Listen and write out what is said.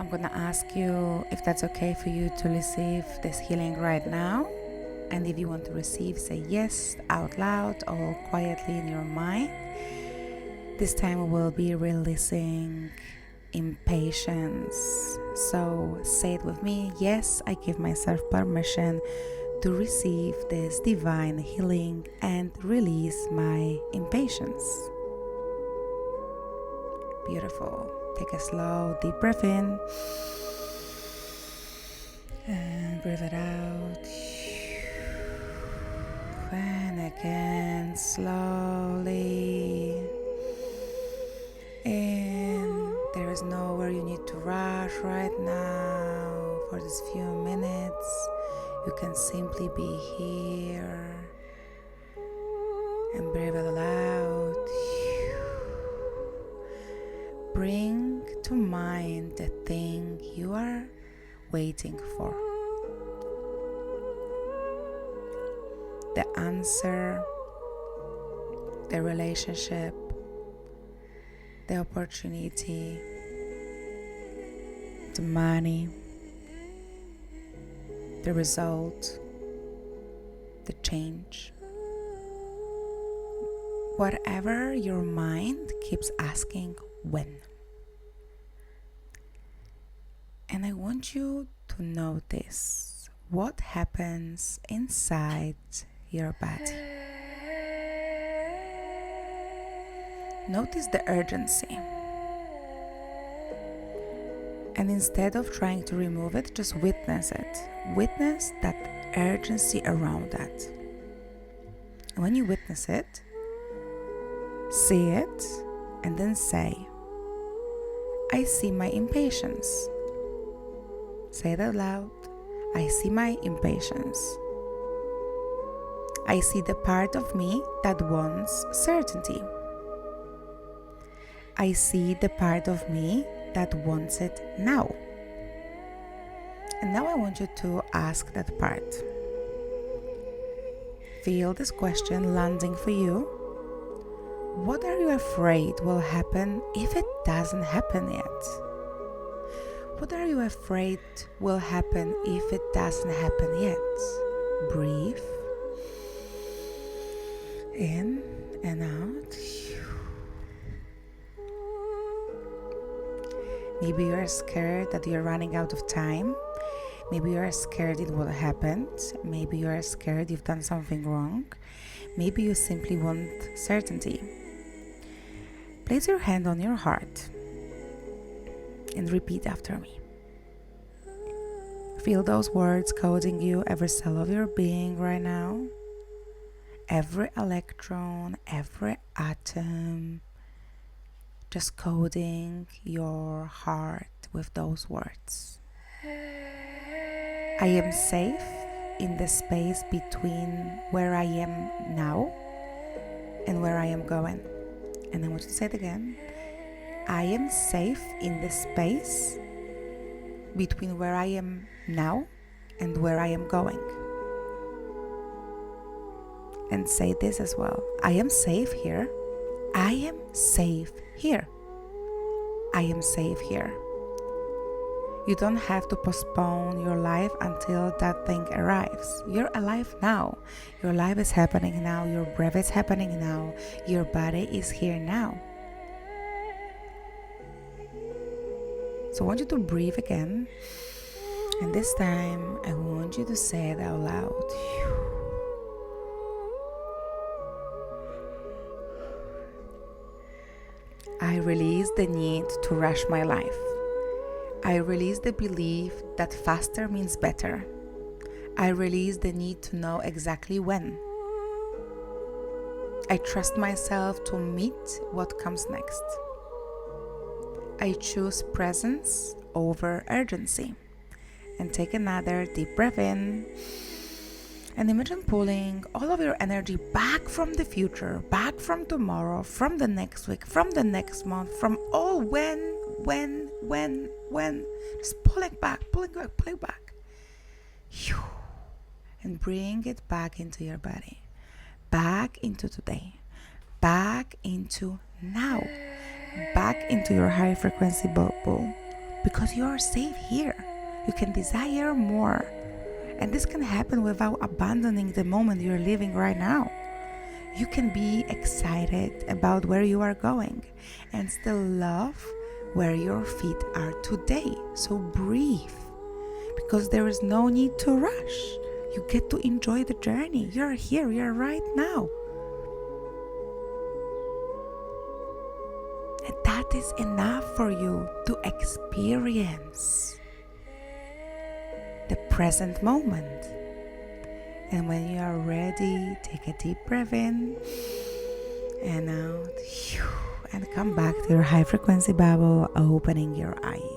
I'm gonna ask you if that's okay for you to receive this healing right now. And if you want to receive, say yes out loud or quietly in your mind. This time we will be releasing impatience. So say it with me. Yes, I give myself permission to receive this divine healing and release my impatience. Beautiful. Take a slow, deep breath in and breathe it out. And again, slowly in. There is nowhere you need to rush right now. For these few minutes, you can simply be here and breathe it out. Bring to mind the thing you are waiting for. The answer, the relationship, the opportunity, the money, the result, the change. Whatever your mind keeps asking when. And I want you to notice what happens inside your body. Notice the urgency. And instead of trying to remove it, just witness it. Witness that urgency around that. And when you witness it, see it, and then say, I see my impatience. Say it out loud. I see my impatience. I see the part of me that wants certainty. I see the part of me that wants it now. And now I want you to ask that part. Feel this question landing for you. What are you afraid will happen if it doesn't happen yet? What are you afraid will happen if it doesn't happen yet? Breathe in and out. Maybe you are scared that you're running out of time. Maybe you are scared it will happen. Maybe you are scared you've done something wrong. Maybe you simply want certainty. Place your hand on your heart and repeat after me. Feel those words coding you every cell of your being right now. Every electron, every atom, just coding your heart with those words. I am safe in the space between where I am now and where I am going. And I want you to say it again. I am safe in the space between where I am now and where I am going. And say this as well. I am safe here. I am safe here. I am safe here. You don't have to postpone your life until that thing arrives. You're alive now. Your life is happening now. Your breath is happening now. Your body is here now. So I want you to breathe again. And this time, I want you to say it out loud. I release the need to rush my life. I release the belief that faster means better. I release the need to know exactly when. I trust myself to meet what comes next. I choose presence over urgency. And take another deep breath in. And imagine pulling all of your energy back from the future, back from tomorrow, from the next week, from the next month, from all when. Just pulling back. And bring it back into your body, back into today, back into now, back into your high frequency bubble. because you are safe here. You can desire more. And this can happen without abandoning the moment you're living right now. You can be excited about where you are going and still love where your feet are today. So breathe, because there is no need to rush. You get to enjoy the journey. You're here, you're right now. And that is enough for you to experience the present moment. And when you are ready, take a deep breath in and out, and come back to your high frequency bubble, opening your eyes.